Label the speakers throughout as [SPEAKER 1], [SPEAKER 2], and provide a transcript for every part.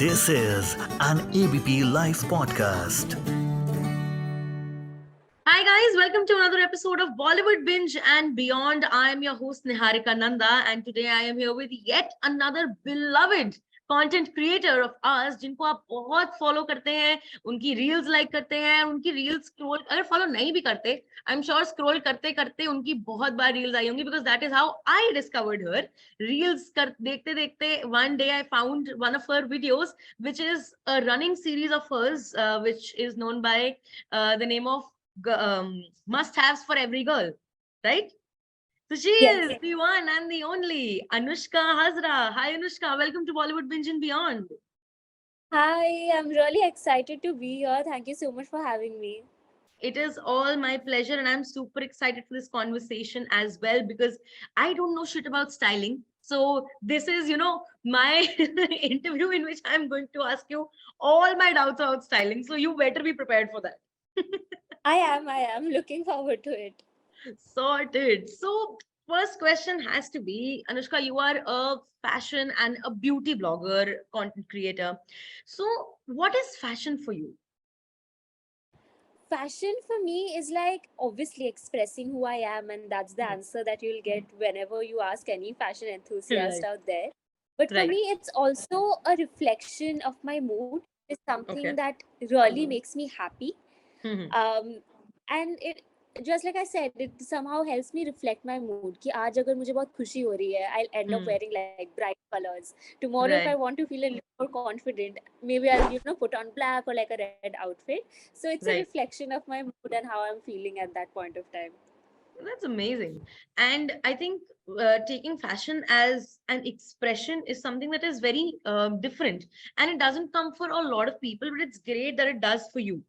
[SPEAKER 1] This is an ABP Live Podcast.
[SPEAKER 2] Hi guys, welcome to another episode of Bollywood Binge and Beyond. I am your host Niharika Nanda and today I am here with yet another beloved content creator of ours जिनको आप बहुत follow करते हैं, उनकी reels like करते हैं, उनकी reels scroll अगर follow नहीं भी करते, I'm sure scroll करते करते उनकी बहुत बार reels आई होंगी because that is how I discovered her. Reels कर देखते देखते one day I found one of her videos which is a running series of hers which is known by the name of must-haves for every girl, right? So she is the one and the only Anushka Hazra. Hi Anushka, welcome to Bollywood Binge and Beyond.
[SPEAKER 3] Hi, I'm really excited to be here. Thank you so much for having me.
[SPEAKER 2] It is all my pleasure and I'm super excited for this conversation as well because I don't know shit about styling. So this is, my interview in which I'm going to ask you all my doubts about styling. So you better be prepared for that.
[SPEAKER 3] I am looking forward to it.
[SPEAKER 2] Sorted. So first question has to be, Anushka, you are a fashion and a beauty blogger, content creator. So what is fashion for you?
[SPEAKER 3] Fashion for me is like obviously expressing who I am, and that's the answer that you'll get whenever you ask any fashion enthusiast out there. But for me, it's also a reflection of my mood. It's something that really makes me happy. And it, just like I said, it somehow helps me reflect my mood. कि आज अगर मुझे बहुत खुशी हो रही है, I'll end up wearing like bright colors. Tomorrow, if I want to feel a little more confident, maybe I'll put on black or like a red outfit. So it's a reflection of my mood and how I'm feeling at that point of time.
[SPEAKER 2] That's amazing. And I think taking fashion as an expression is something that is very different, and it doesn't come for a lot of people, but it's great that it does for you.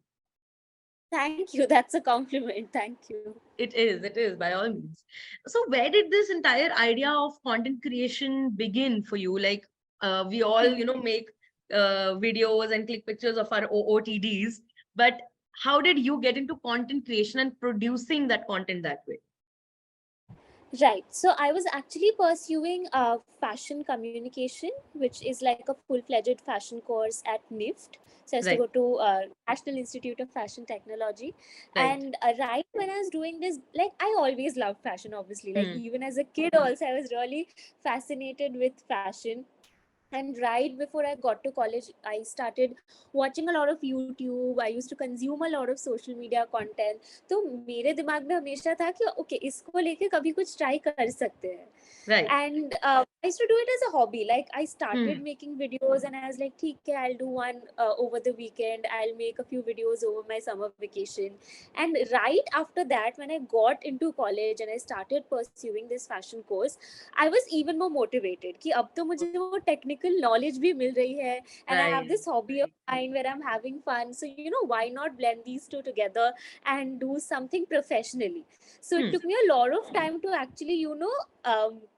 [SPEAKER 3] Thank you. That's a compliment. Thank you.
[SPEAKER 2] It is by all means. So where did this entire idea of content creation begin for you? Like we all, make videos and click pictures of our OOTDs, but how did you get into content creation and producing that content that way?
[SPEAKER 3] Right. So I was actually pursuing fashion communication, which is like a full-fledged fashion course at NIFT. So I used to go to National Institute of Fashion Technology. And right when I was doing this, like I always loved fashion, obviously. Like even as a kid also, I was really fascinated with fashion. And right before I got to college, I started watching a lot of YouTube. I used to consume a lot of social media content. तो मेरे दिमाग में हमेशा था कि okay, इसको लेके कभी कुछ try कर सकते हैं. And I used to do it as a hobby. Like I started making videos and I was like, ठीक है, I'll do one over the weekend. I'll make a few videos over my summer vacation. And right after that, when I got into college and I started pursuing this fashion course, I was even more motivated कि अब तो मुझे वो technical knowledge भी मिल रही है, and I have this hobby of mine where I'm having fun. So why not blend these two together and do something professionally? So it took me a lot of time to actually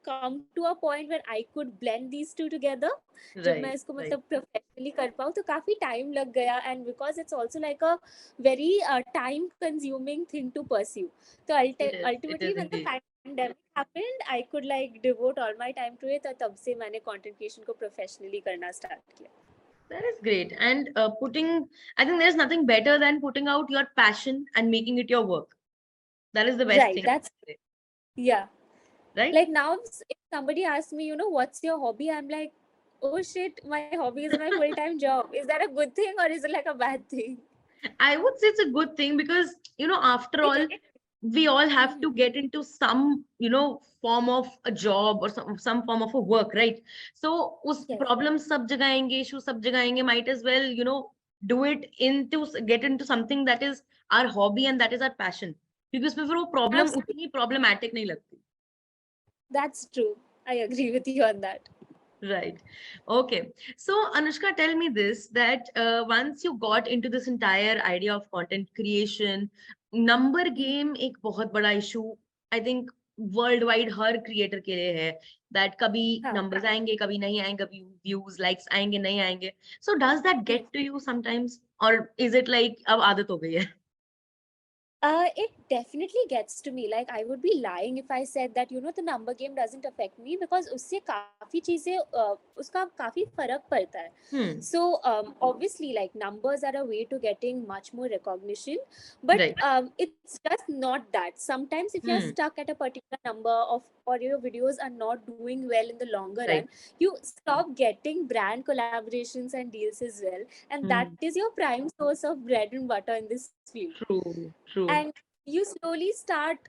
[SPEAKER 3] come to a point where I could blend these two together. जब मैं इसको मतलब professionally कर पाऊँ तो काफी time लग गया, and because it's also like a very time consuming thing to pursue. So ultimately when the pandemic happened, I could like devote all my time to it, और तब से मैंने content creation को professionally करना start किया.
[SPEAKER 2] That is great. And I think there's nothing better than putting out your passion and making it your work. That is the best thing.
[SPEAKER 3] Yeah.
[SPEAKER 2] Right?
[SPEAKER 3] Like now, if somebody asks me, what's your hobby? I'm like, oh shit, my hobby is my full-time job. Is that a good thing or is it like a bad thing?
[SPEAKER 2] I would say it's a good thing because, after all, we all have to get into some, form of a job or some form of a work, right? So, problems sab jagah aayenge, issues sab jagah aayenge, might as well, do it get into something that is our hobby and that is our passion. Because फिर वो problem उतनी problematic नहीं लगती.
[SPEAKER 3] That's true. I agree with you on that.
[SPEAKER 2] Right. Okay. So Anushka, tell me this, that once you got into this entire idea of content creation, number game एक बहुत बड़ा issue, I think worldwide her creator के लिए है, that कभी numbers आएंगे, कभी नहीं आएंगे, कभी views, likes आएंगे, नहीं आएंगे. So does that get to you sometimes, or is it like अब आदत हो गई है?
[SPEAKER 3] It definitely gets to me. Like, I would be lying if I said that, the number game doesn't affect me, because उससे काफी चीजें उसका काफी फर्क पड़ता है.
[SPEAKER 2] Hmm.
[SPEAKER 3] So obviously, like, numbers are a way to getting much more recognition, but
[SPEAKER 2] Right.
[SPEAKER 3] it's just not that. Sometimes if you're
[SPEAKER 2] Hmm.
[SPEAKER 3] stuck at a particular number of, or your videos are not doing well in the longer
[SPEAKER 2] Right.
[SPEAKER 3] run, you stop getting brand collaborations and deals as well, and that
[SPEAKER 2] Hmm.
[SPEAKER 3] is your prime source of bread and butter in this field.
[SPEAKER 2] True. True.
[SPEAKER 3] And you slowly start,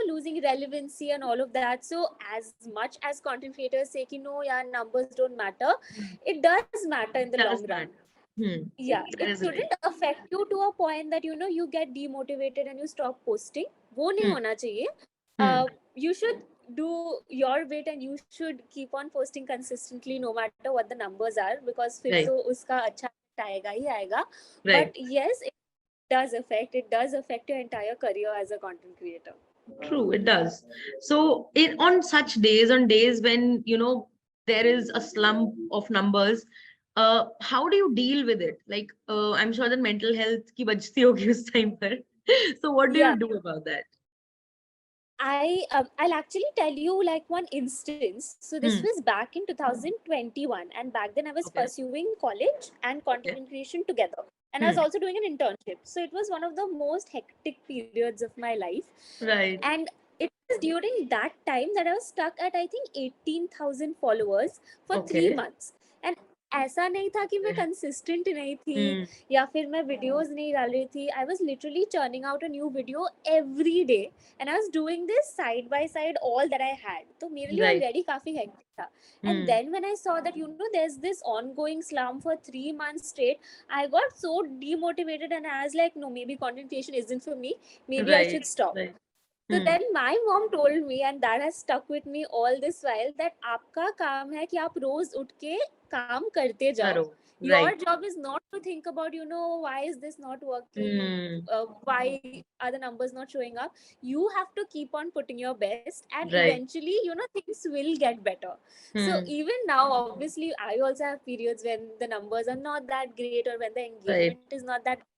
[SPEAKER 3] losing relevancy and all of that. So as much as content creators say ki no, yeah, numbers don't matter,
[SPEAKER 2] Hmm.
[SPEAKER 3] it does matter in the
[SPEAKER 2] It does
[SPEAKER 3] long run.
[SPEAKER 2] matter. Hmm.
[SPEAKER 3] Yeah,
[SPEAKER 2] That
[SPEAKER 3] it
[SPEAKER 2] is right.
[SPEAKER 3] shouldn't affect you to a point that you get demotivated and you stop posting. वो नहीं
[SPEAKER 2] Hmm.
[SPEAKER 3] होना चाहिए.
[SPEAKER 2] Hmm.
[SPEAKER 3] You should do your bit and you should keep on posting consistently no matter what the numbers are, because फिर
[SPEAKER 2] Right.
[SPEAKER 3] तो उसका अच्छा आएगा ही आएगा.
[SPEAKER 2] Right.
[SPEAKER 3] But yes, it does affect your entire career as a content creator.
[SPEAKER 2] True, it does. So, on such days, on days when there is a slump of numbers, how do you deal with it? Like, I'm sure that mental health ki bajti hogi us time par. So, what do you
[SPEAKER 3] Yeah,
[SPEAKER 2] do about that?
[SPEAKER 3] I'll actually tell you like one instance. So this
[SPEAKER 2] Hmm.
[SPEAKER 3] was back in 2021, and back then I was
[SPEAKER 2] Okay.
[SPEAKER 3] pursuing college and
[SPEAKER 2] Okay.
[SPEAKER 3] content creation together, and I was
[SPEAKER 2] Hmm.
[SPEAKER 3] also doing an internship. So it was one of the most hectic periods of my life,
[SPEAKER 2] Right.
[SPEAKER 3] and it was during that time that I was stuck at, I think, 18,000 followers for 3
[SPEAKER 2] Okay.
[SPEAKER 3] months. And ऐसा नहीं था कि मैं
[SPEAKER 2] Okay.
[SPEAKER 3] Consistent नहीं थी
[SPEAKER 2] Hmm.
[SPEAKER 3] या फिर मैं वीडियोस नहीं डाल रही थी. I was literally churning out a new video every day, and I was doing this side by side all that I had. तो मेरे लिए
[SPEAKER 2] Right.
[SPEAKER 3] already काफी hectic था. And
[SPEAKER 2] Hmm.
[SPEAKER 3] then when I saw that there's this ongoing slump for 3 months straight, I got so demotivated and I was like, no, maybe content creation isn't for me. Maybe I
[SPEAKER 2] Right.
[SPEAKER 3] should stop.
[SPEAKER 2] Right.
[SPEAKER 3] So
[SPEAKER 2] Hmm.
[SPEAKER 3] then my mom told me, and that has stuck with me all this while, that आपका काम है कि आप रोज उठ के काम करते जाओ.
[SPEAKER 2] Karo.
[SPEAKER 3] Your
[SPEAKER 2] Right.
[SPEAKER 3] job is not to think about, why is this not working?
[SPEAKER 2] Hmm.
[SPEAKER 3] Why are the numbers not showing up? You have to keep on putting your best, and
[SPEAKER 2] Right.
[SPEAKER 3] eventually, things will get better. So
[SPEAKER 2] Hmm.
[SPEAKER 3] even now, obviously, I also have periods when the numbers are not that great or when the
[SPEAKER 2] Right.
[SPEAKER 3] engagement is not that.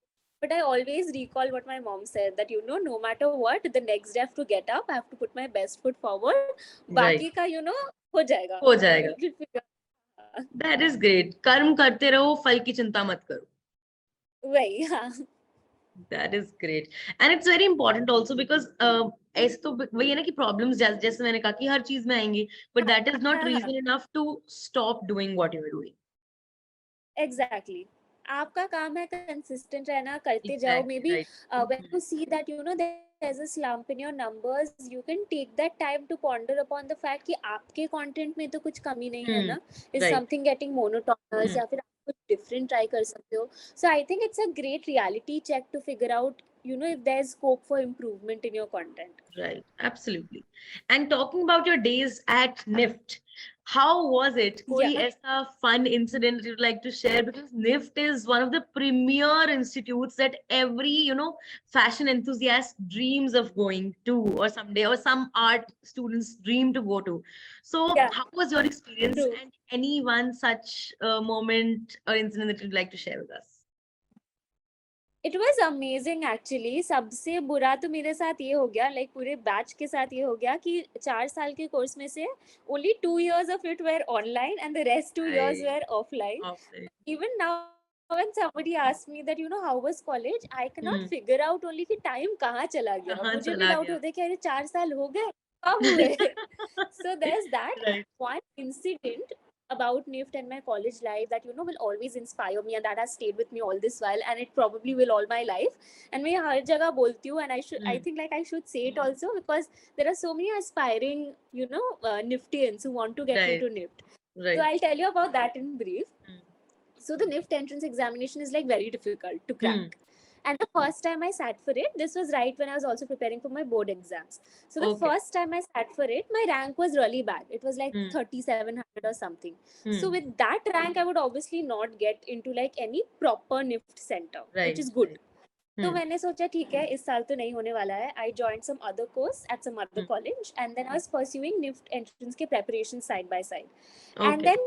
[SPEAKER 3] But I always recall what my mom said, that no matter what, the next day I have to get up, I have to put my best foot forward.
[SPEAKER 2] Right.
[SPEAKER 3] बाकी का हो जाएगा.
[SPEAKER 2] हो जाएगा.
[SPEAKER 3] We'll figure.
[SPEAKER 2] That is great. कर्म करते रहो, फल की चिंता मत करो.
[SPEAKER 3] वही, हाँ.
[SPEAKER 2] That is great. And it's very important also because ऐसे तो वही है ना कि problems जैसे मैंने कहा कि हर चीज में आएंगी, but that is not
[SPEAKER 3] हाँ, हाँ.
[SPEAKER 2] reason enough to stop doing what you are doing.
[SPEAKER 3] Exactly. आपका काम है consistent रहना, करते जाओ.
[SPEAKER 2] Exactly
[SPEAKER 3] Maybe
[SPEAKER 2] right.
[SPEAKER 3] when you see that there's a slump in your numbers, you can take that time to ponder upon the fact कि आपके content में तो कुछ कमी नहीं है ना. Is
[SPEAKER 2] Right.
[SPEAKER 3] something getting monotonous या फिर आप कुछ different try कर सकते हो. So I think it's a great reality check to figure out if there's scope for improvement in your content.
[SPEAKER 2] Right, absolutely. And talking about your days at NIFT, how was it? कोई
[SPEAKER 3] Yeah.
[SPEAKER 2] ऐसा fun incident that you'd like to share? Because NIFT is one of the premier institutes that every, fashion enthusiast dreams of going to, or someday, or some art students dream to go to. So,
[SPEAKER 3] Yeah.
[SPEAKER 2] how was your experience?
[SPEAKER 3] True.
[SPEAKER 2] And any one such moment or incident that you'd like to share with us?
[SPEAKER 3] It was amazing actually. सबसे बुरा तो मेरे साथ ये हो गया, like पूरे batch के साथ ये हो गया कि 4 साल के कोर्स में से only 2 years of it were online and the rest 2 years were offline.
[SPEAKER 2] Offline.
[SPEAKER 3] Even now when somebody asks me that how was college, I cannot figure out only कि टाइम कहाँ चला गया.
[SPEAKER 2] कहाँ
[SPEAKER 3] मुझे भी
[SPEAKER 2] चला
[SPEAKER 3] डाउट
[SPEAKER 2] गया?
[SPEAKER 3] होता है कि अरे 4 साल हो गए, कब हुए. So there's that
[SPEAKER 2] Right.
[SPEAKER 3] one incident about NIFT and my college life that will always inspire me, and that has stayed with me all this while, and it probably will all my life. And मैं हर जगह बोलती हूँ, and I think like I should say it also, because there are so many aspiring NIFTians who want to get
[SPEAKER 2] Right.
[SPEAKER 3] into NIFT.
[SPEAKER 2] Right.
[SPEAKER 3] So I'll tell you about that in brief.
[SPEAKER 2] Hmm.
[SPEAKER 3] So the NIFT entrance examination is like very difficult to crack. And the first time I sat for it, this was right when I was also preparing for my board exams. So the
[SPEAKER 2] Okay.
[SPEAKER 3] first time I sat for it, my rank was really bad. It was like 3,700 or something. So with that rank, I would obviously not get into like any proper NIFT center,
[SPEAKER 2] Right.
[SPEAKER 3] which is good.
[SPEAKER 2] Right.
[SPEAKER 3] तो मैंने सोचा ठीक है, इस साल तो नहीं होने वाला है. I joined some other course at some other
[SPEAKER 2] Hmm.
[SPEAKER 3] college, and then I was pursuing NIFT entrance के preparation side by side.
[SPEAKER 2] Okay.
[SPEAKER 3] And then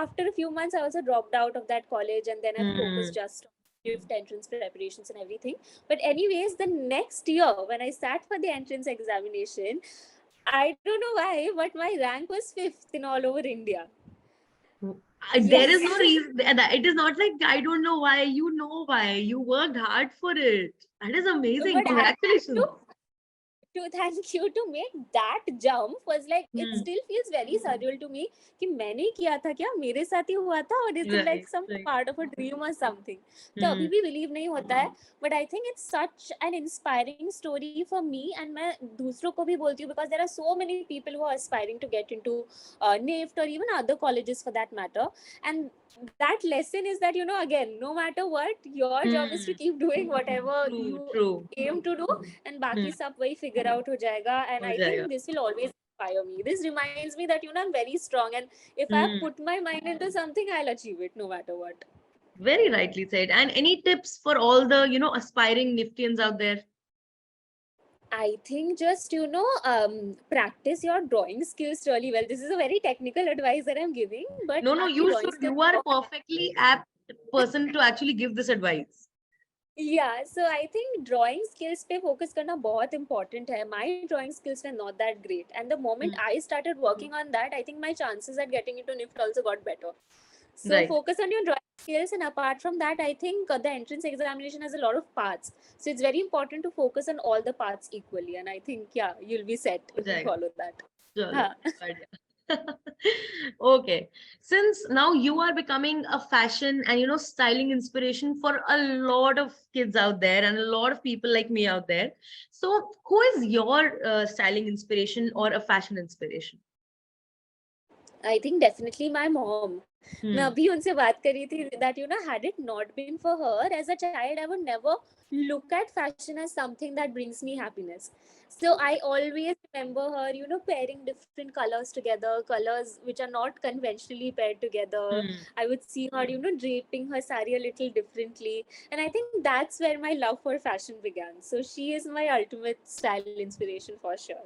[SPEAKER 3] after a few months, I also dropped out of that college, and then I focused just on NIFT entrance preparations and everything. But anyways, the next year when I sat for the entrance examination, I don't know why, but my rank was 5th in all over India.
[SPEAKER 2] There is
[SPEAKER 3] Yes.
[SPEAKER 2] no reason. It is not like I don't know why. You know why. You worked hard for it. That is amazing.
[SPEAKER 3] But I
[SPEAKER 2] Congratulations.
[SPEAKER 3] to thank you to make that jump was like it
[SPEAKER 2] Hmm.
[SPEAKER 3] still feels very surreal to me कि मैंने किया था क्या मेरे साथ ही हुआ था और is it like
[SPEAKER 2] Right,
[SPEAKER 3] some
[SPEAKER 2] right.
[SPEAKER 3] part of a dream or something तो
[SPEAKER 2] Hmm.
[SPEAKER 3] अभी भी believe नहीं होता है but I think it's such an inspiring story for me and मैं दूसरों को भी बोलती हूँ because there are so many people who are aspiring to get into NIFT or even other colleges for that matter and that lesson is that again no matter what your job is to
[SPEAKER 2] Hmm.
[SPEAKER 3] keep doing whatever
[SPEAKER 2] True,
[SPEAKER 3] you
[SPEAKER 2] true.
[SPEAKER 3] aim to do and बाकी
[SPEAKER 2] Hmm.
[SPEAKER 3] सब वही figure out हो जाएगा and
[SPEAKER 2] हो
[SPEAKER 3] I
[SPEAKER 2] जाएगा.
[SPEAKER 3] think this will always inspire me. This reminds me that I'm very strong and if I
[SPEAKER 2] Hmm.
[SPEAKER 3] put my mind into something I'll achieve it no matter what.
[SPEAKER 2] Very rightly said. And any tips for all the, aspiring Niftians out there?
[SPEAKER 3] I think just practice your drawing skills really well. This is a very technical advice that I'm giving, but
[SPEAKER 2] No,
[SPEAKER 3] आपकी
[SPEAKER 2] you
[SPEAKER 3] drawing
[SPEAKER 2] should.
[SPEAKER 3] skills
[SPEAKER 2] You are a
[SPEAKER 3] बहुत
[SPEAKER 2] perfectly apt person to actually give this advice.
[SPEAKER 3] yeah, so I think drawing skills पे focus करना बहुत important है. My drawing skills were not that great, and the moment
[SPEAKER 2] Hmm.
[SPEAKER 3] I started working on that, I think my chances at getting into NIFT also got better. So
[SPEAKER 2] Right.
[SPEAKER 3] focus on your drawing skills, and apart from that, I think the entrance examination has a lot of parts. So it's very important to focus on all the parts equally, and I think you'll be set
[SPEAKER 2] हो
[SPEAKER 3] if you
[SPEAKER 2] जाएगा.
[SPEAKER 3] follow that.
[SPEAKER 2] चलो,
[SPEAKER 3] हाँ.
[SPEAKER 2] बढ़िया. Okay. Since now you are becoming a fashion and styling inspiration for a lot of kids out there and a lot of people like me out there. So who is your styling inspiration or a fashion inspiration?
[SPEAKER 3] I think definitely my mom. मैं
[SPEAKER 2] Hmm.
[SPEAKER 3] अभी उनसे बात कर रही थी that had it not been for her as a child I would never look at fashion as something that brings me happiness. So I always remember her pairing different colors together, colors which are not conventionally paired together.
[SPEAKER 2] Hmm.
[SPEAKER 3] I would see her draping her sari a little differently and I think that's where my love for fashion began. So she is my ultimate style inspiration for sure.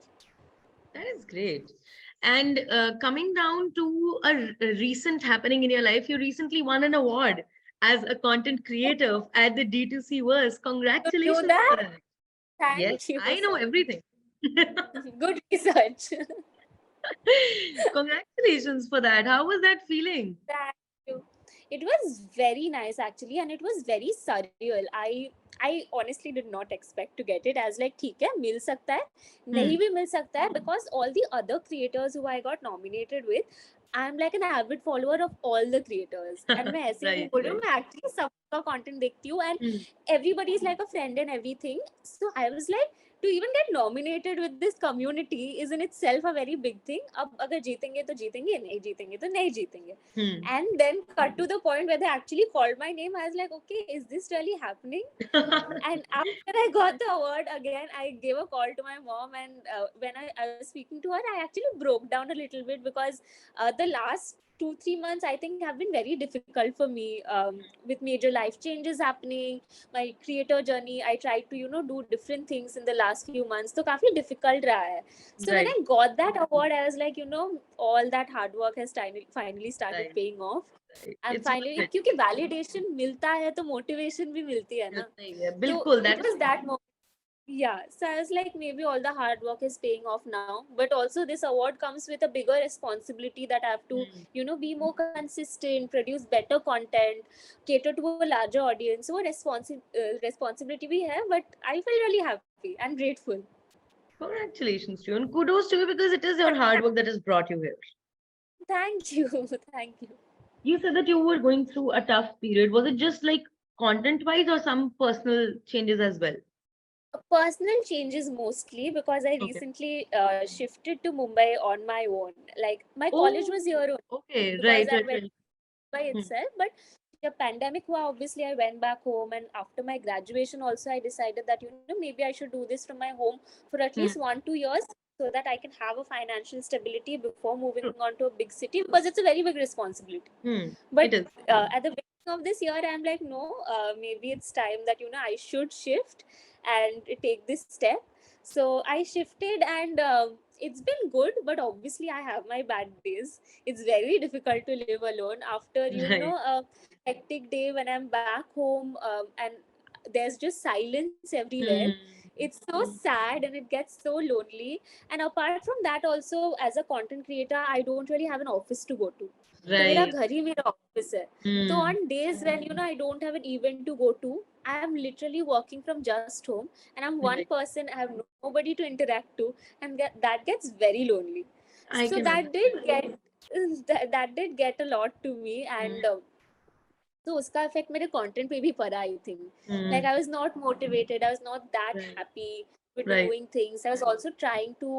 [SPEAKER 2] That is great. And coming down to a recent happening in your life, you recently won an award as a content creator at the D2C Verse.
[SPEAKER 3] You knew
[SPEAKER 2] Congratulations for
[SPEAKER 3] that?
[SPEAKER 2] that. Yes,
[SPEAKER 3] Thank you
[SPEAKER 2] I know
[SPEAKER 3] so
[SPEAKER 2] everything.
[SPEAKER 3] good research.
[SPEAKER 2] Congratulations for that. How was that feeling?
[SPEAKER 3] Thank you. It was very nice actually, and it was very surreal. I honestly did not expect to get it as like ठीक है मिल सकता है
[SPEAKER 2] Hmm.
[SPEAKER 3] नहीं भी मिल सकता है because all the other creators who I got nominated with I'm like an avid follower of all the creators and मैं ऐसे नहीं
[SPEAKER 2] Right,
[SPEAKER 3] बोल रही हूँ
[SPEAKER 2] right.
[SPEAKER 3] मैं actually सबका content देखती हूँ and
[SPEAKER 2] Hmm.
[SPEAKER 3] everybody is like a friend and everything so I was like to even get nominated with this community is in itself a very big thing अब अगर जीतेंगे तो जीतेंगे नहीं जीतेंगे तो नहीं जीतेंगे
[SPEAKER 2] Hmm.
[SPEAKER 3] and then cut to the point where they actually called my name I was like okay is this really happening and after I got the award again I gave a call to my mom and when I was speaking to her I actually broke down a little bit because the last 2-3 months I think have been very difficult for me with major life changes happening my creator journey I tried to do different things in the last few months so काफी difficult रहा है so when
[SPEAKER 2] Right,
[SPEAKER 3] I got that award I was like all that hard work has finally started
[SPEAKER 2] right,
[SPEAKER 3] paying off
[SPEAKER 2] right.
[SPEAKER 3] and
[SPEAKER 2] It's worth
[SPEAKER 3] finally
[SPEAKER 2] it.
[SPEAKER 3] क्योंकि validation मिलता है तो motivation भी मिलती है ना
[SPEAKER 2] मिलता ही है.
[SPEAKER 3] so
[SPEAKER 2] बिल्कुल,
[SPEAKER 3] it
[SPEAKER 2] that is
[SPEAKER 3] was that moment yeah so I was like maybe all the hard work is paying off now but also this award comes with a bigger responsibility that I have to
[SPEAKER 2] Hmm.
[SPEAKER 3] be more consistent produce better content cater to a larger audience so responsibility we have but I feel really happy and grateful.
[SPEAKER 2] Congratulations to you and kudos to you because it is your hard work that has brought you here.
[SPEAKER 3] Thank you. Thank you.
[SPEAKER 2] You said that you were going through a tough period. Was it just like content wise or some personal changes as well?
[SPEAKER 3] Personal changes mostly because I
[SPEAKER 2] Okay.
[SPEAKER 3] recently shifted to Mumbai on my own. Like my college was here
[SPEAKER 2] Oh,
[SPEAKER 3] only
[SPEAKER 2] okay.
[SPEAKER 3] because
[SPEAKER 2] Right,
[SPEAKER 3] I
[SPEAKER 2] right,
[SPEAKER 3] went
[SPEAKER 2] right.
[SPEAKER 3] by
[SPEAKER 2] Hmm.
[SPEAKER 3] itself. But the pandemic, obviously, I went back home, and after my graduation, also I decided that maybe I should do this from my home for at
[SPEAKER 2] Hmm.
[SPEAKER 3] least 1-2 years so that I can have a financial stability before moving
[SPEAKER 2] True.
[SPEAKER 3] on to a big city because it's a very big responsibility.
[SPEAKER 2] Hmm.
[SPEAKER 3] But
[SPEAKER 2] It is.
[SPEAKER 3] at the beginning of this year I'm like no maybe it's time that I should shift and take this step so I shifted and it's been good, but obviously I have my bad days. It's very difficult to live alone after,
[SPEAKER 2] Right.
[SPEAKER 3] a hectic day when I'm back home, and there's just silence everywhere.
[SPEAKER 2] Hmm.
[SPEAKER 3] It's so sad and it gets so lonely. And apart from that, also as a content creator, I don't really have an office to go to. तो मेरा
[SPEAKER 2] Right.
[SPEAKER 3] घर ही मेरा office है. So
[SPEAKER 2] Hmm.
[SPEAKER 3] on days when I don't have an event to go to, I am literally working from just home, and I'm one
[SPEAKER 2] Right.
[SPEAKER 3] person. I have nobody to interact to, and that gets very lonely.
[SPEAKER 2] I
[SPEAKER 3] So
[SPEAKER 2] can
[SPEAKER 3] that did
[SPEAKER 2] understand.
[SPEAKER 3] get that did get a lot to me,
[SPEAKER 2] Hmm.
[SPEAKER 3] and तो उसका effect मेरे content पे भी पड़ा I think. Like
[SPEAKER 2] Hmm.
[SPEAKER 3] I was not motivated, I was not that
[SPEAKER 2] Right.
[SPEAKER 3] happy with
[SPEAKER 2] Right.
[SPEAKER 3] doing things. I was also trying to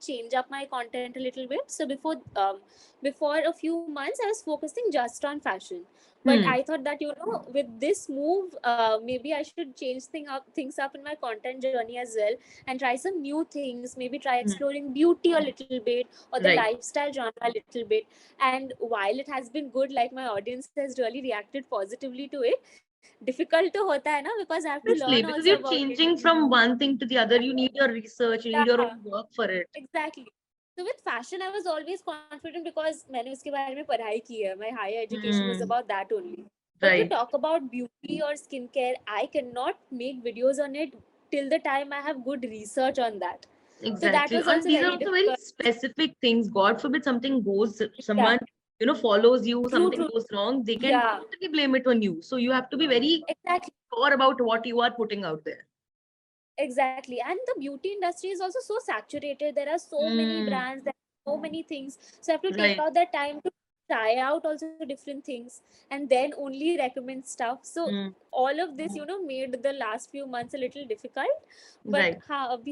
[SPEAKER 3] change up my content a little bit. So before a few months I was focusing just on fashion, but
[SPEAKER 2] Hmm.
[SPEAKER 3] I thought that with this move, maybe I should change things up in my content journey as well, and try some new things, maybe try
[SPEAKER 2] Hmm.
[SPEAKER 3] exploring beauty a little bit, or the
[SPEAKER 2] Right.
[SPEAKER 3] lifestyle genre a little bit. And while it has been good, like my audience has really reacted positively to it, difficult to hota hai na, because I have to learn
[SPEAKER 2] Obviously,
[SPEAKER 3] also
[SPEAKER 2] because you're
[SPEAKER 3] about it.
[SPEAKER 2] changing from one thing to the other, you need your research, you need your
[SPEAKER 3] Yeah,
[SPEAKER 2] own work for it.
[SPEAKER 3] exactly. So with fashion I was always confident because मैंने उसके बारे में पढ़ाई की है. My higher education was
[SPEAKER 2] Hmm.
[SPEAKER 3] about that only. But to
[SPEAKER 2] Right.
[SPEAKER 3] talk about beauty or skincare, I cannot make videos on it till the time I have good research on that. So that
[SPEAKER 2] Exactly.
[SPEAKER 3] was
[SPEAKER 2] And
[SPEAKER 3] also
[SPEAKER 2] these are
[SPEAKER 3] very
[SPEAKER 2] also very
[SPEAKER 3] difficult.
[SPEAKER 2] specific things. God forbid something goes,
[SPEAKER 3] Yeah,
[SPEAKER 2] someone, follows you,
[SPEAKER 3] true,
[SPEAKER 2] something
[SPEAKER 3] true.
[SPEAKER 2] goes wrong, they can
[SPEAKER 3] Yeah,
[SPEAKER 2] totally blame it on you. So you have to be very
[SPEAKER 3] exactly.
[SPEAKER 2] sure about what you are putting out there.
[SPEAKER 3] Exactly. And the beauty industry is also so saturated. There are so many
[SPEAKER 2] Hmm.
[SPEAKER 3] brands, there are so many things. So I have to take
[SPEAKER 2] Right.
[SPEAKER 3] out that time to try out also different things and then only recommend stuff. So
[SPEAKER 2] Hmm.
[SPEAKER 3] all of this, made the last few months a little difficult. But
[SPEAKER 2] Right.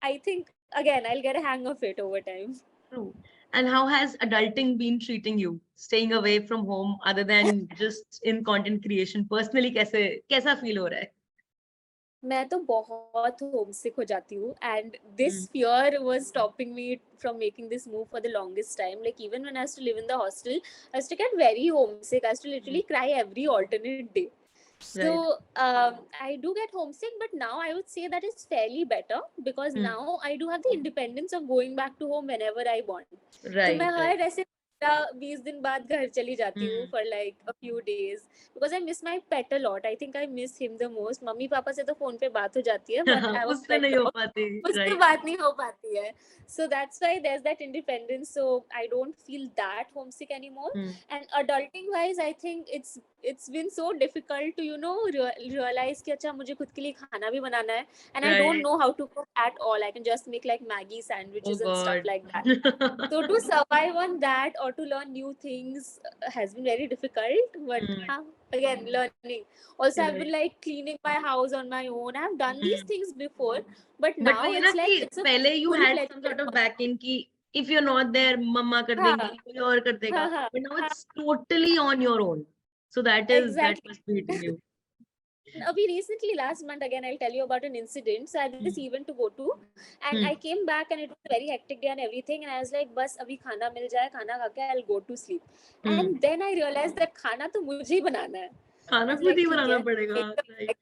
[SPEAKER 3] I think again I'll get a hang of it over time.
[SPEAKER 2] True. And how has adulting been treating you? Staying away from home other than just in content creation. Personally, कैसा feel हो रहा है?
[SPEAKER 3] मैं तो बहुत homesick हो जाती हूँ, and this
[SPEAKER 2] Hmm.
[SPEAKER 3] fear was stopping me from making this move for the longest time. Like even when I used to live in the hostel, I used to get very homesick. I used to
[SPEAKER 2] Hmm.
[SPEAKER 3] literally cry every alternate day. So
[SPEAKER 2] Right.
[SPEAKER 3] I do get homesick, but now I would say that it's fairly better because
[SPEAKER 2] Hmm.
[SPEAKER 3] now I do have the independence of going back to home whenever I want. तो मैं
[SPEAKER 2] Right. Right.
[SPEAKER 3] हर ऐसे 20 दिन बाद घर चली जाती हूँ
[SPEAKER 2] Hmm.
[SPEAKER 3] for like a few days because I miss my pet a lot. I think I miss him the most. Mummy papa से तो फोन पे बात हो जाती है, but I have a
[SPEAKER 2] उससे
[SPEAKER 3] pet
[SPEAKER 2] नहीं हो
[SPEAKER 3] dog.
[SPEAKER 2] पाती.
[SPEAKER 3] मुझसे
[SPEAKER 2] Right.
[SPEAKER 3] बात नहीं हो पाती है. So that's why there's that independence. So I don't feel that homesick anymore.
[SPEAKER 2] Hmm.
[SPEAKER 3] And adulting wise, I think it's been so difficult to realize कि अच्छा मुझे खुद के लिए खाना भी बनाना है, and I don't
[SPEAKER 2] Right.
[SPEAKER 3] know how to cook at all. I can just make like Maggie
[SPEAKER 2] Oh
[SPEAKER 3] sandwiches and stuff
[SPEAKER 2] God.
[SPEAKER 3] like that. So to survive on that or to learn new things has been very difficult. But
[SPEAKER 2] Hmm.
[SPEAKER 3] again, learning. Also, I've been
[SPEAKER 2] Right.
[SPEAKER 3] like cleaning my house on my own. I've done these
[SPEAKER 2] Hmm.
[SPEAKER 3] things before, but
[SPEAKER 2] But
[SPEAKER 3] now
[SPEAKER 2] वही है ना
[SPEAKER 3] it's
[SPEAKER 2] कि
[SPEAKER 3] like it's a
[SPEAKER 2] पहले you
[SPEAKER 3] full
[SPEAKER 2] had
[SPEAKER 3] fledged
[SPEAKER 2] some sort of
[SPEAKER 3] effort.
[SPEAKER 2] back end की if you're not there मम्मा कर
[SPEAKER 3] हाँ,
[SPEAKER 2] देंगी कोई और कर देगा.
[SPEAKER 3] हाँ,
[SPEAKER 2] But now
[SPEAKER 3] हाँ,
[SPEAKER 2] it's totally on your own. So that
[SPEAKER 3] exactly.
[SPEAKER 2] must be hitting you.
[SPEAKER 3] We recently last month again I'll tell you about an incident. So I had this
[SPEAKER 2] Hmm.
[SPEAKER 3] event to go to, and I
[SPEAKER 2] Hmm.
[SPEAKER 3] came back and it was a very hectic day and everything, and I was like बस अभी खाना मिल जाए, खाना खा के I'll go to sleep.
[SPEAKER 2] Hmm.
[SPEAKER 3] And then I realized that खाना तो मुझे ही बनाना है. I
[SPEAKER 2] खाना
[SPEAKER 3] was
[SPEAKER 2] खुद
[SPEAKER 3] like
[SPEAKER 2] ही
[SPEAKER 3] ठीक
[SPEAKER 2] बनाना
[SPEAKER 3] है,
[SPEAKER 2] पड़ेगा.
[SPEAKER 3] make some
[SPEAKER 2] Right.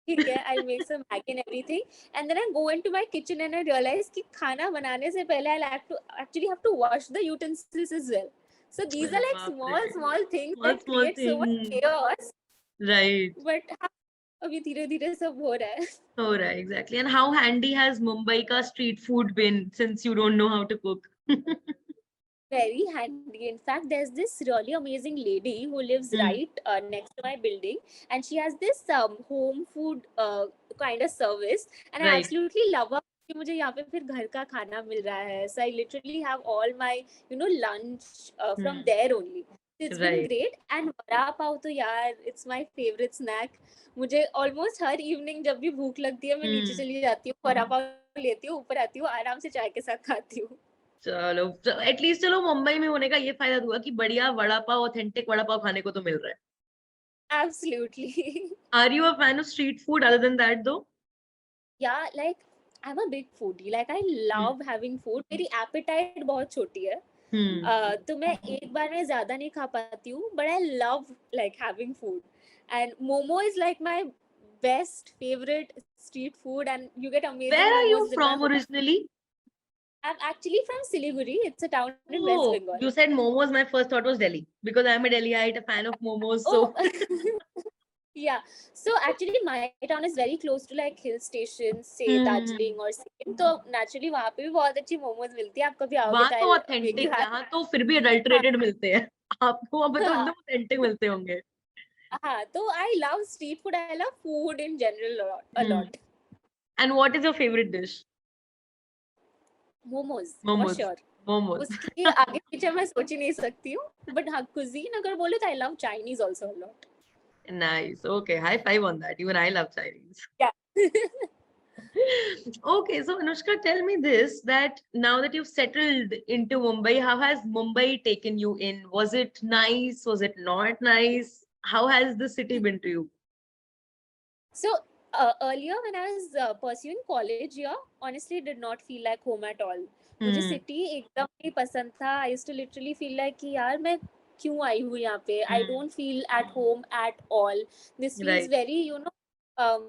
[SPEAKER 3] ठीक है, I'll make some Maggi and everything. And then I go into my kitchen and I realize कि खाना बनाने से पहले I'll have to wash the utensils as well. So these are
[SPEAKER 2] अरे
[SPEAKER 3] like
[SPEAKER 2] बाप
[SPEAKER 3] small
[SPEAKER 2] रे.
[SPEAKER 3] small things
[SPEAKER 2] Small
[SPEAKER 3] that
[SPEAKER 2] small
[SPEAKER 3] create so much
[SPEAKER 2] thing.
[SPEAKER 3] chaos.
[SPEAKER 2] Right.
[SPEAKER 3] But अभी धीरे धीरे सब हो रहा है.
[SPEAKER 2] हो रहा है exactly. And how handy has Mumbai का street food been since you don't know how to cook?
[SPEAKER 3] Very handy. In fact, there's this really amazing lady who lives
[SPEAKER 2] Hmm.
[SPEAKER 3] right next to my building, and she has this home food kind of service, and I
[SPEAKER 2] Right.
[SPEAKER 3] absolutely love her. कि मुझे यहाँ पे फिर घर का खाना मिल रहा है. So I literally have all my lunch from
[SPEAKER 2] Hmm.
[SPEAKER 3] there only. It's been
[SPEAKER 2] Right.
[SPEAKER 3] great. And vada pav तो यार it's my favorite snack. मुझे almost हर evening जब भी भूख लगती है मैं नीचे
[SPEAKER 2] Hmm.
[SPEAKER 3] चली जाती हूँ, वड़ा पाव लेती हूँ, ऊपर आती हूँ, आराम से चाय के साथ खाती हूँ.
[SPEAKER 2] चलो एटलीस्ट चलो मुंबई में होने का ये फायदा हुआ कि बढ़िया वड़ा पाव ऑथेंटिक वड़ा पाव खाने को तो मिल रहा है.
[SPEAKER 3] Absolutely.
[SPEAKER 2] Are you a fan of street food other than that though?
[SPEAKER 3] Yeah, like I'm a big foodie. Like I
[SPEAKER 2] Hmm.
[SPEAKER 3] love having food. मेरी appetite बहुत छोटी है.
[SPEAKER 2] Hmm.
[SPEAKER 3] तो मैं एक बार में ज्यादा नहीं खा पाती हूँ. But I love like having food. And momo is like my best favorite street food. And you get amazing
[SPEAKER 2] Where are you
[SPEAKER 3] momos in my
[SPEAKER 2] from
[SPEAKER 3] home.
[SPEAKER 2] originally?
[SPEAKER 3] I'm actually from Siliguri. It's a town in West
[SPEAKER 2] Oh,
[SPEAKER 3] Bengal.
[SPEAKER 2] you said momos. My first thought was Delhi because I'm a Delhiite, a fan of momos.
[SPEAKER 3] Oh,
[SPEAKER 2] So
[SPEAKER 3] yeah. So actually, my town is very close to like hill stations, say Darjeeling
[SPEAKER 2] hmm
[SPEAKER 3] or Sikkim. तो naturally वहाँ पे भी बहुत अच्छी मोमोज मिलती है. आप कभी आओगे
[SPEAKER 2] वहां
[SPEAKER 3] तो
[SPEAKER 2] तो
[SPEAKER 3] I'll make you
[SPEAKER 2] authentic,
[SPEAKER 3] happy.
[SPEAKER 2] यहाँ तो फिर भी
[SPEAKER 3] हाँ
[SPEAKER 2] अडल्टरेटेड मिलते हैं। आपको वहां पे तो
[SPEAKER 3] हाँ
[SPEAKER 2] एकदम ऑथेंटिक मिलते होंगे।
[SPEAKER 3] हाँ. तो I love street food. I love food in general a
[SPEAKER 2] hmm
[SPEAKER 3] lot.
[SPEAKER 2] And what is your favourite dish?
[SPEAKER 3] Momos for
[SPEAKER 2] momos.
[SPEAKER 3] sure.
[SPEAKER 2] Momos.
[SPEAKER 3] उसके आगे पीछे मैं सोच ही नहीं सकती हूँ. बट हाँ, cuisine अगर बोले तो I love Chinese also a lot.
[SPEAKER 2] Nice. Okay, high five on that. Even I love Chinese.
[SPEAKER 3] Yeah.
[SPEAKER 2] Okay, so Anushka, tell me this, that now that you've settled into Mumbai, how has Mumbai taken you in? Was it nice? Was it not nice? How has the city been to you?
[SPEAKER 3] So earlier when I was pursuing college here, honestly did not feel like home at all. मुझे
[SPEAKER 2] Hmm.
[SPEAKER 3] city एकदम नहीं पसंद था. I used to literally feel like कि यार मैं क्यों आई हूँ यहाँ पे. I
[SPEAKER 2] Hmm.
[SPEAKER 3] don't feel at home at all. This feels
[SPEAKER 2] Right.
[SPEAKER 3] very, um,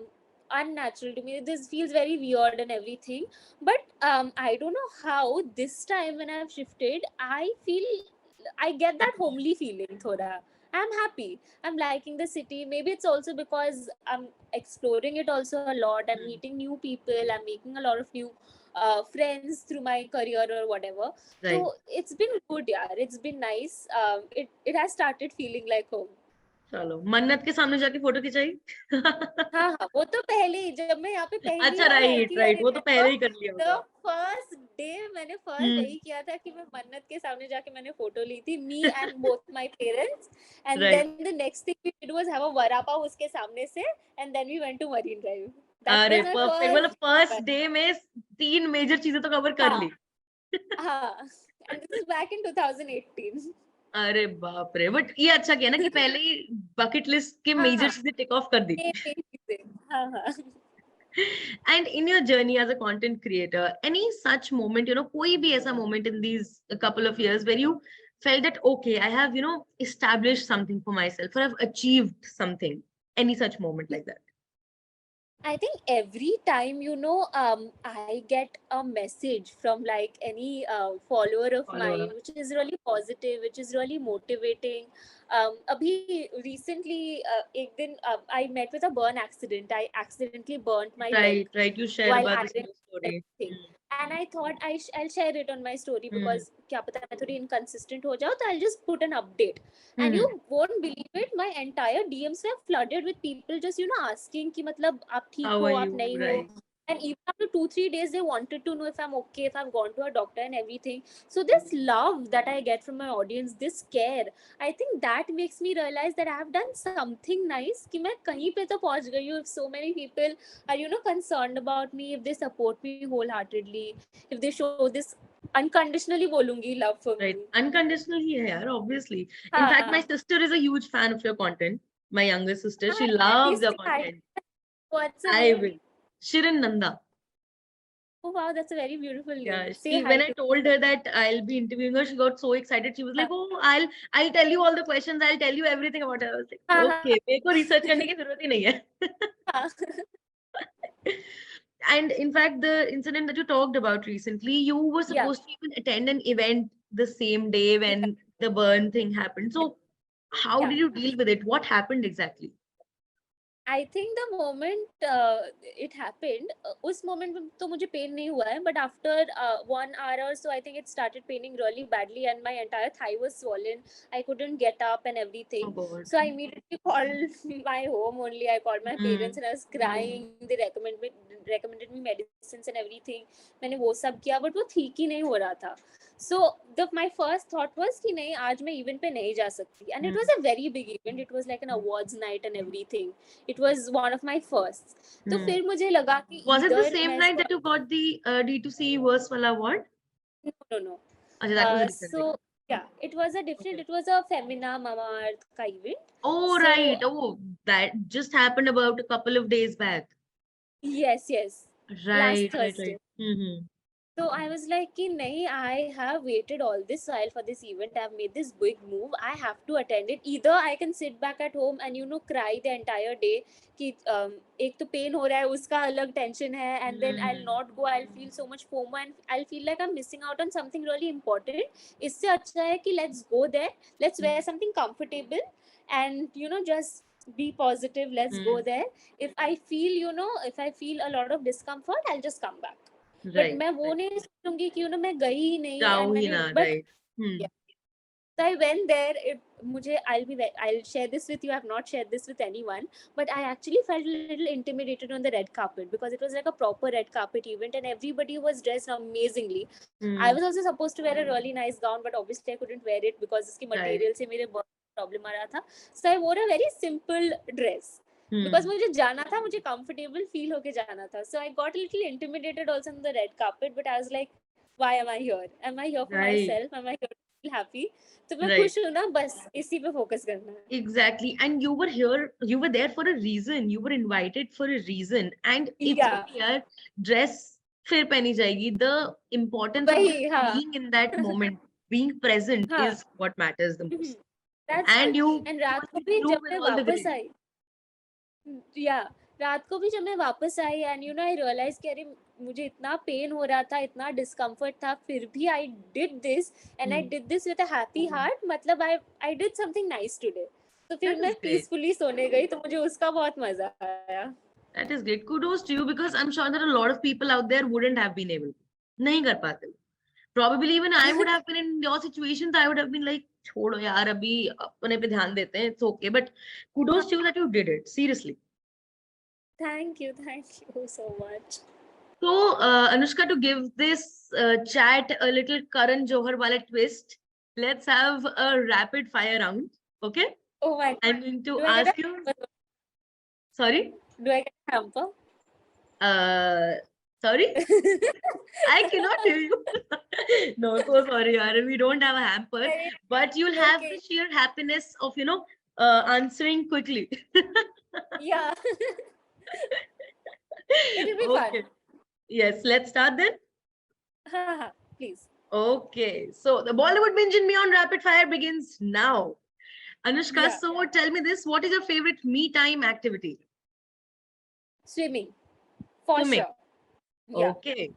[SPEAKER 3] unnatural to me. This feels very weird and everything. But I don't know how this time when I've shifted, I feel I get that homely feeling thoda. I'm happy. I'm liking the city. Maybe it's also because I'm exploring it also a lot. I'm
[SPEAKER 2] Hmm.
[SPEAKER 3] meeting new people. I'm making a lot of new friends through my career or whatever.
[SPEAKER 2] Right.
[SPEAKER 3] So it's been good, yeah. It's been nice. It has started feeling like home.
[SPEAKER 2] चलो मन्नत के सामने जाके photo खिंचाई।
[SPEAKER 3] हाँ हाँ, वो तो पहले ही जब मैं यहाँ पे पहली
[SPEAKER 2] अच्छा,
[SPEAKER 3] बार आई
[SPEAKER 2] राइट
[SPEAKER 3] थी, आई
[SPEAKER 2] राइट, वो तो पहले
[SPEAKER 3] रिमेम्बर
[SPEAKER 2] ही कर लिया
[SPEAKER 3] द
[SPEAKER 2] होगा।
[SPEAKER 3] फर्स्ट डे मैंने फर्स्ट
[SPEAKER 2] हम्म।
[SPEAKER 3] यही किया था कि मैं मन्नत के सामने जाके मैंने फोटो ली थी, me and both my parents. And
[SPEAKER 2] right.
[SPEAKER 3] Then the next thing we did was have a vada pav उसके सामने से, and then we went to Marine Drive. That
[SPEAKER 2] अरे
[SPEAKER 3] वाज माय
[SPEAKER 2] परफेक्ट, मतलब फर्स्ट
[SPEAKER 3] फर्स्ट.
[SPEAKER 2] डे में 3 मेजर चीजें तो कवर कर
[SPEAKER 3] हाँ
[SPEAKER 2] ली।
[SPEAKER 3] हाँ. And this is back in 2018.
[SPEAKER 2] अरे बाप रे, बट ये अच्छा किया ना कि पहले ही बकेट लिस्ट के
[SPEAKER 3] हाँ
[SPEAKER 2] मेजर
[SPEAKER 3] हाँ,
[SPEAKER 2] चीजें टिक ऑफ कर दी।
[SPEAKER 3] ये चीजें. हाँ हाँ.
[SPEAKER 2] And in your journey as a content creator, any such moment, कोई भी ऐसा moment in these a couple of years where you felt that, okay, I have, established something for myself, or I've achieved something. Any such moment like that?
[SPEAKER 3] I think every time, I get a message from like any follower of
[SPEAKER 2] Follower.
[SPEAKER 3] mine, which is really positive, which is really motivating. Abhi recently, ek din, I met with a burn accident. I accidentally burnt my leg
[SPEAKER 2] Right, right. You share
[SPEAKER 3] while
[SPEAKER 2] about this in
[SPEAKER 3] ironing
[SPEAKER 2] your story.
[SPEAKER 3] everything. And I thought I'll share it on my story
[SPEAKER 2] Hmm.
[SPEAKER 3] because क्या पता मैं थोड़ी inconsistent हो जाऊँ, तो I'll just put an update. And
[SPEAKER 2] Hmm.
[SPEAKER 3] you won't believe it, my entire DMs were flooded with people just asking कि मतलब आप ठीक
[SPEAKER 2] How
[SPEAKER 3] हो,
[SPEAKER 2] are
[SPEAKER 3] आप
[SPEAKER 2] you?
[SPEAKER 3] नहीं हो.
[SPEAKER 2] Right.
[SPEAKER 3] And even after 2-3 days, they wanted to know if I'm okay, if I've gone to a doctor and everything. So this love that I get from my audience, this care, I think that makes me realize that I have done something nice. कि मैं कहीं पे तो पहुंच गई हूँ. If so many people are concerned about me, if they support me wholeheartedly, if they show this unconditionally बोलूंगी love for me.
[SPEAKER 2] Right. Unconditional ही है यार, obviously. In fact, my
[SPEAKER 3] हाँ
[SPEAKER 2] sister is a huge fan of your content. My younger sister, she
[SPEAKER 3] हाँ,
[SPEAKER 2] loves
[SPEAKER 3] please
[SPEAKER 2] your
[SPEAKER 3] say hi.
[SPEAKER 2] content.
[SPEAKER 3] What's her
[SPEAKER 2] I
[SPEAKER 3] name?
[SPEAKER 2] will. Shirin Nanda.
[SPEAKER 3] Oh wow, that's a very beautiful name.
[SPEAKER 2] Yeah,
[SPEAKER 3] Say
[SPEAKER 2] she,
[SPEAKER 3] hi
[SPEAKER 2] when I
[SPEAKER 3] to.
[SPEAKER 2] told her that I'll be interviewing her, she got so excited. She was like,
[SPEAKER 3] हाँ
[SPEAKER 2] "Oh, I'll tell you all the questions. I'll tell you everything about her." I was like,
[SPEAKER 3] हाँ
[SPEAKER 2] "Okay, मेरे को research करने की जरूरत ही नहीं है."
[SPEAKER 3] हाँ.
[SPEAKER 2] And in fact, the incident that you talked about recently, you were
[SPEAKER 3] Yeah.
[SPEAKER 2] supposed to even attend an event the same day when the burn thing happened. So, how
[SPEAKER 3] Yeah.
[SPEAKER 2] did you deal with it? What happened exactly?
[SPEAKER 3] I think the moment it happened, उस moment में तो मुझे pain नहीं हुआ है, but after 1 hour or so, I think it started paining really badly, and my entire thigh was swollen. I couldn't get up and
[SPEAKER 2] Oh
[SPEAKER 3] everything.
[SPEAKER 2] God.
[SPEAKER 3] So I immediately called my home only. I called my
[SPEAKER 2] Hmm.
[SPEAKER 3] parents and I was crying. They recommended me medicines and everything. मैंने वो सब किया, but वो ठीक ही नहीं हो रहा था. So my first thought was कि नहीं, आज मैं event पे नहीं जा सकती. And it was a very big event. It was like an awards night and everything. It was one of my firsts. तो
[SPEAKER 2] Hmm.
[SPEAKER 3] फिर मुझे लगा कि
[SPEAKER 2] Was it the
[SPEAKER 3] either
[SPEAKER 2] same
[SPEAKER 3] मैं
[SPEAKER 2] night
[SPEAKER 3] इसको.
[SPEAKER 2] that you got the D2C Verse Wala award?
[SPEAKER 3] No.
[SPEAKER 2] Okay, that was a different thing.
[SPEAKER 3] So yeah, it was a different.
[SPEAKER 2] Okay.
[SPEAKER 3] It was a Femina Mamaearth ka event.
[SPEAKER 2] Oh,
[SPEAKER 3] So
[SPEAKER 2] right. Oh, that just happened about a couple of days back.
[SPEAKER 3] yes,
[SPEAKER 2] Right,
[SPEAKER 3] last
[SPEAKER 2] right, right.
[SPEAKER 3] Thursday.
[SPEAKER 2] Mm-hmm.
[SPEAKER 3] So I was like, कि नहीं, I have waited all this while for this event. I've made this big move. I have to attend it. Either I can sit back at home and cry the entire day. कि एक तो pain हो रहा है, उसका अलग tension है, and then I'll not go. I'll feel so much FOMO and I'll feel like I'm missing out on something really important. इससे अच्छा है कि let's go there. Let's wear something comfortable and just be positive. Let's go there. If I feel a lot of discomfort, I'll just come back. But मैं वो नहीं सोचूंगी कि मैं गई ही नहीं
[SPEAKER 2] जाओ
[SPEAKER 3] and
[SPEAKER 2] ही
[SPEAKER 3] मैंने
[SPEAKER 2] ना,
[SPEAKER 3] but
[SPEAKER 2] right.
[SPEAKER 3] yeah. So I went there. I'll share this with you. I've not shared this with anyone, but I actually felt a little intimidated on the red carpet because it was like a proper red carpet event and everybody was dressed amazingly. I was also supposed to wear a really nice gown, but obviously I couldn't wear it because इसकी material से मेरे बहुत problem आ रहा था. So I wore a very simple dress. Because मुझे जाना था, मुझे comfortable feel होके जाना था. So I got a little intimidated also on the red carpet, but I was like, why am I here? Am I here for myself? Am I here to feel happy? तो मैं खुश हूँ ना, बस इसी पे focus करना है.
[SPEAKER 2] Exactly. And you were there for a reason. You were invited for a reason. And it's okay, yaar, dress फिर पहनी जाएगी. The importance of being in that moment, being present is what matters the most.
[SPEAKER 3] That's
[SPEAKER 2] and you
[SPEAKER 3] and रात को भी जब मैं वापस आई, जब मैं वापस आई and I realized कि अरे मुझे इतना पेन हो रहा था, इतना डिस्कम्फर्ट था, फिर भी I did this and I did this with a happy heart. मतलब I did something nice today. तो फिर मैं peacefully सोने गई, तो मुझे उसका बहुत मजा आया.
[SPEAKER 2] That is great. Kudos to you because I'm sure that a lot of people out there wouldn't have been able to. नहीं कर पाते. Probably even I would have been in your situations. I would have been like, छोड़ो यार, अभी अपने पे ध्यान देते हैं. It's okay. But kudos to you that you did it. Seriously.
[SPEAKER 3] Thank you so much.
[SPEAKER 2] So, Anushka, to give this chat a little Karan Johar wala twist, let's have a rapid fire round. Okay?
[SPEAKER 3] Oh my God.
[SPEAKER 2] I'm going to ask you. Sorry?
[SPEAKER 3] Do I get a hamper?
[SPEAKER 2] Sorry? I cannot hear you. No, so sorry, yaar. We don't have a hamper. But you'll have the sheer happiness of, answering quickly.
[SPEAKER 3] Yeah. It'll be fun.
[SPEAKER 2] Yes, let's start then.
[SPEAKER 3] Please.
[SPEAKER 2] Okay, so the Bollywood Binge and Beyond rapid fire begins now. Anushka, so tell me this, what is your favorite me time activity?
[SPEAKER 3] Swimming. For sure.
[SPEAKER 2] Yeah. Okay.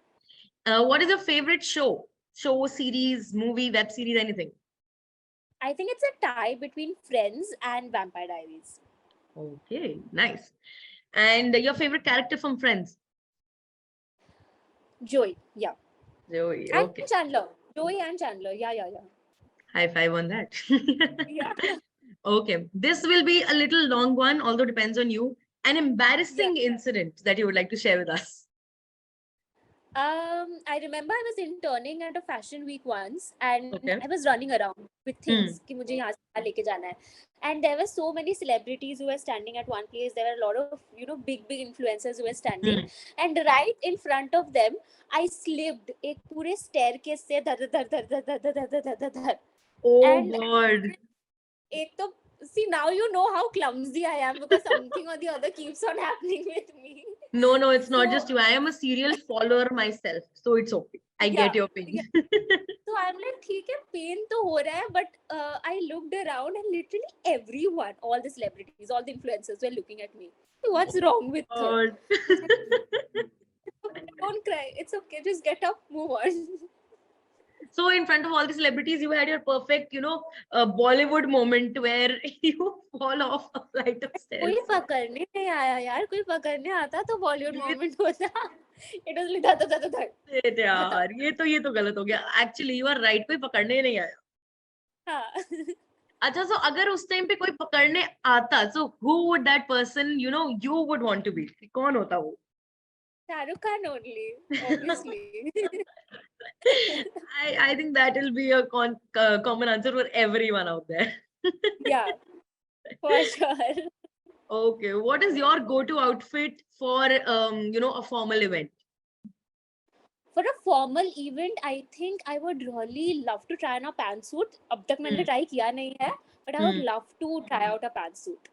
[SPEAKER 2] What is your favorite show? Show, series, movie, web series, anything?
[SPEAKER 3] I think it's a tie between Friends and Vampire Diaries.
[SPEAKER 2] Okay, nice. And your favorite character from Friends?
[SPEAKER 3] Joey, yeah.
[SPEAKER 2] Joey,
[SPEAKER 3] and
[SPEAKER 2] okay.
[SPEAKER 3] Chandler. Joey and Chandler, yeah.
[SPEAKER 2] High five on that.
[SPEAKER 3] Yeah.
[SPEAKER 2] Okay, this will be a little long one, although depends on you. An embarrassing incident that you would like to share with us.
[SPEAKER 3] I remember I was interning at a fashion week once and I was running around with things कि मुझे यहाँ से लेके जाना है. And there were so many celebrities who were standing at one place. There were a lot of, big influencers who were standing. And right in front of them, I slipped एक पूरे staircase से धर.
[SPEAKER 2] Oh God.
[SPEAKER 3] एक तो, see, now you know how clumsy I am because something or the other keeps on happening with me.
[SPEAKER 2] No, it's not just you. I am a serial follower myself. So it's okay. I get your pain.
[SPEAKER 3] So I'm like, ठीक है, pain तो हो रहा है, but I looked around and literally everyone, all the celebrities, all the influencers were looking at me. What's wrong with her? Don't cry. It's okay. Just get up, move on.
[SPEAKER 2] So in front of all the celebrities, you had your perfect, Bollywood moment where you fall off a flight of stairs.
[SPEAKER 3] कोई पकड़ने नहीं आया यार, कोई पकड़ने आता तो Bollywood moment होता. It was like
[SPEAKER 2] यार, ये तो गलत हो गया. Actually, you are right. कोई पकड़ने नहीं आया.
[SPEAKER 3] हाँ.
[SPEAKER 2] अच्छा, so अगर उस टाइम पे कोई पकड़ने आता, so who would that person, you would want to be? कौन होता वो?
[SPEAKER 3] Shahrukh Khan only, obviously.
[SPEAKER 2] I think that will be a common answer for everyone out there.
[SPEAKER 3] Yeah, for sure.
[SPEAKER 2] Okay, what is your go-to outfit for a formal event?
[SPEAKER 3] For a formal event, I think I would really love to try on a pantsuit. अब तक मैंने try किया नहीं है, but I would love to try out a pantsuit.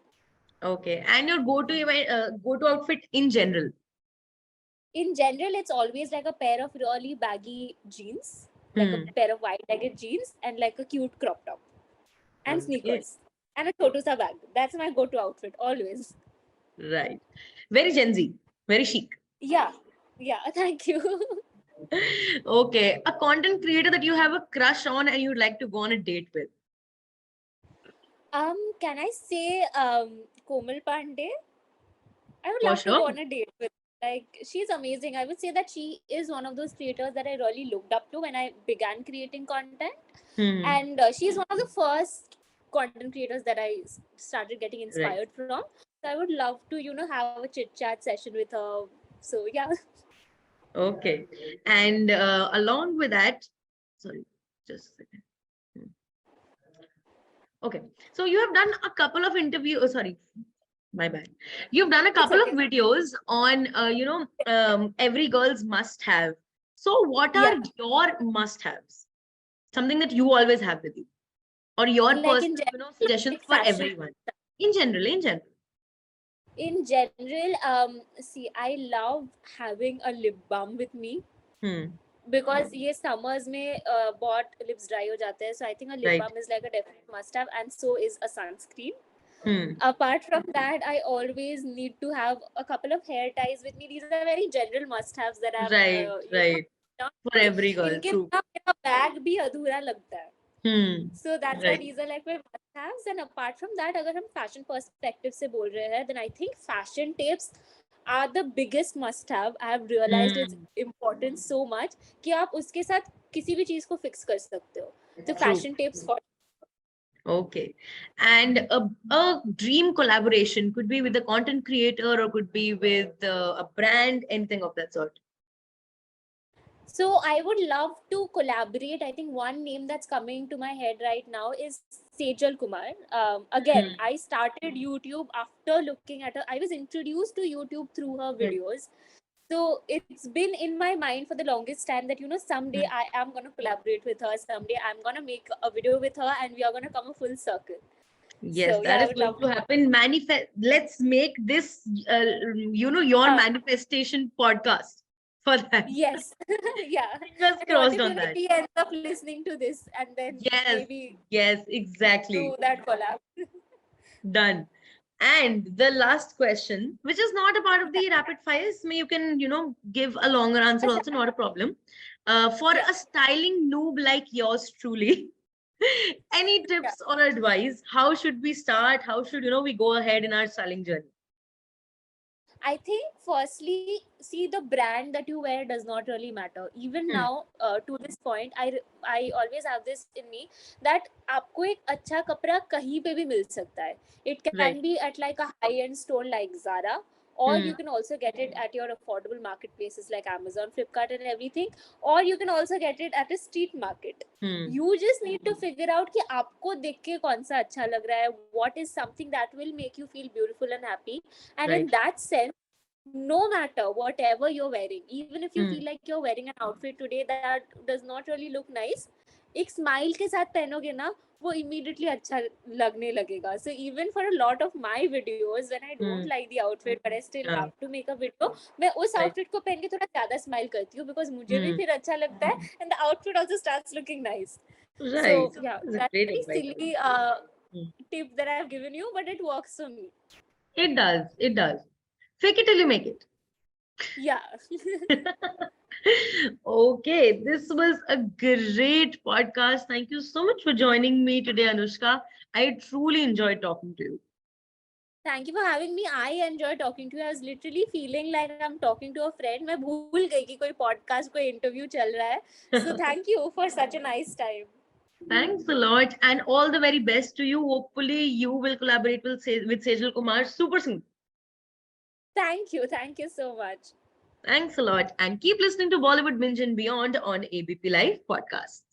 [SPEAKER 2] Okay, and your go-to outfit in general?
[SPEAKER 3] in general, it's always like a pair of really baggy jeans, like a pair of wide-legged jeans, and like a cute crop top, and
[SPEAKER 2] Okay.
[SPEAKER 3] sneakers, and a chotu sa bag. That's my go-to outfit always.
[SPEAKER 2] Right. Very Gen Z. Very chic.
[SPEAKER 3] Yeah, yeah. Thank you.
[SPEAKER 2] Okay. A content creator that you have a crush on and you'd like to go on a date with.
[SPEAKER 3] Can I say Komal Pandey? I would
[SPEAKER 2] For
[SPEAKER 3] love to go
[SPEAKER 2] sure.
[SPEAKER 3] on a date with. Like, she's amazing. I would say that she is one of those creators that I really looked up to when I began creating content. And she's one of the first content creators that I started getting
[SPEAKER 2] Right.
[SPEAKER 3] inspired from. So I would love to, have a chit chat session with her. So yeah.
[SPEAKER 2] Okay. And along with that, sorry, just a second. Okay. So you have done a couple of interviews. Sorry, my bad. You've done a couple of
[SPEAKER 3] okay.
[SPEAKER 2] videos on, every girl's must have. So what are
[SPEAKER 3] Yeah.
[SPEAKER 2] your must haves? Something that you always have with you, or your
[SPEAKER 3] Like in
[SPEAKER 2] personal,
[SPEAKER 3] general,
[SPEAKER 2] suggestions
[SPEAKER 3] like
[SPEAKER 2] for
[SPEAKER 3] fashion.
[SPEAKER 2] everyone. In general, in general.
[SPEAKER 3] In general, see, I love having a lip balm with me. Because ये summers में बहुत lips dry हो जाते हैं, so I think a lip
[SPEAKER 2] Right.
[SPEAKER 3] balm is like a definite must have, and so is a sunscreen.
[SPEAKER 2] Hmm.
[SPEAKER 3] Apart from that, I always need to have a couple of hair ties with me. These are very general must haves that I'm
[SPEAKER 2] Right, right.
[SPEAKER 3] not
[SPEAKER 2] For every girl,
[SPEAKER 3] इनके
[SPEAKER 2] true.
[SPEAKER 3] बिना मेरा bag भी अधूरा लगता है. So that's why
[SPEAKER 2] Right.
[SPEAKER 3] these are like my must-haves. And apart from that, अगर हम fashion perspective से बोल रहे हैं, then I think fashion tapes are the biggest must-have. I have realized its importance so much कि आप उसके साथ किसी भी चीज को fix कर सकते हो. So
[SPEAKER 2] True.
[SPEAKER 3] fashion tapes for
[SPEAKER 2] Okay. And a dream collaboration could be with a content creator or could be with a brand, anything of that sort.
[SPEAKER 3] So I would love to collaborate. I think one name that's coming to my head right now is Sejal Kumar. Again, I started YouTube after looking at her. I was introduced to YouTube through her videos. So it's been in my mind for the longest time that, someday I am going to collaborate with her. Someday I'm going to make a video with her and we are going to come a full circle.
[SPEAKER 2] Yes,
[SPEAKER 3] So,
[SPEAKER 2] that
[SPEAKER 3] yeah, I
[SPEAKER 2] is
[SPEAKER 3] would
[SPEAKER 2] going
[SPEAKER 3] love
[SPEAKER 2] to happen. Manifest. Let's make this, your manifestation podcast for that.
[SPEAKER 3] Yes. Yeah.
[SPEAKER 2] Fingers
[SPEAKER 3] And what
[SPEAKER 2] crossed
[SPEAKER 3] if,
[SPEAKER 2] on that.
[SPEAKER 3] he ends up listening to this and then
[SPEAKER 2] Yes,
[SPEAKER 3] maybe
[SPEAKER 2] yes, exactly.
[SPEAKER 3] do that collab?
[SPEAKER 2] Done. And the last question, which is not a part of the rapid fires, may you can, give a longer answer also, not a problem. For
[SPEAKER 3] Yeah.
[SPEAKER 2] a styling noob like yours truly, any tips or advice? How should we start? How should, we go ahead in our styling journey?
[SPEAKER 3] I think firstly, see, the brand that you wear does not really matter. Even now, to this point, I always have this in me that आपको एक अच्छा कपड़ा कहीं पे भी मिल सकता है. It can
[SPEAKER 2] Right.
[SPEAKER 3] be at like a high-end store like Zara, or you can also get it at your affordable marketplaces like Amazon, Flipkart, and everything. Or you can also get it at a street market. You just need to figure out कि आपको देख के कौन सा अच्छा लग रहा है. What is something that will make you feel beautiful and happy? And in that sense, no matter whatever you're wearing, even if you feel like you're wearing an outfit today that does not really look nice, एक smile के साथ पहनोगे ना, वो immediately अच्छा लगने लगेगा. So even for a lot of my videos, when I don't like the outfit but I still have to make a video, मैं उस outfit को पहन के थोड़ा ज़्यादा smile करती हूँ because मुझे भी फिर अच्छा लगता है and the outfit also starts looking nice.
[SPEAKER 2] Right.
[SPEAKER 3] So yeah,
[SPEAKER 2] That's a
[SPEAKER 3] that's
[SPEAKER 2] great
[SPEAKER 3] a very
[SPEAKER 2] advice.
[SPEAKER 3] silly tip that I've given you, but it works for me.
[SPEAKER 2] It does. It does. Fake it till you make it.
[SPEAKER 3] Yeah.
[SPEAKER 2] Okay, this was a great podcast. Thank you so much for joining me today, Anushka. I truly enjoyed talking to you.
[SPEAKER 3] Thank you for having me. I enjoy talking to you. I was literally feeling like I'm talking to a friend. मैं भूल गई कि कोई podcast, कोई interview चल रहा है. So thank you for such a nice time.
[SPEAKER 2] Thanks a lot, and all the very best to you. Hopefully, you will collaborate with Sejal Kumar super soon.
[SPEAKER 3] Thank you. Thank you so much.
[SPEAKER 2] Thanks a lot, and keep listening to Bollywood Binge and Beyond on ABP Live Podcast.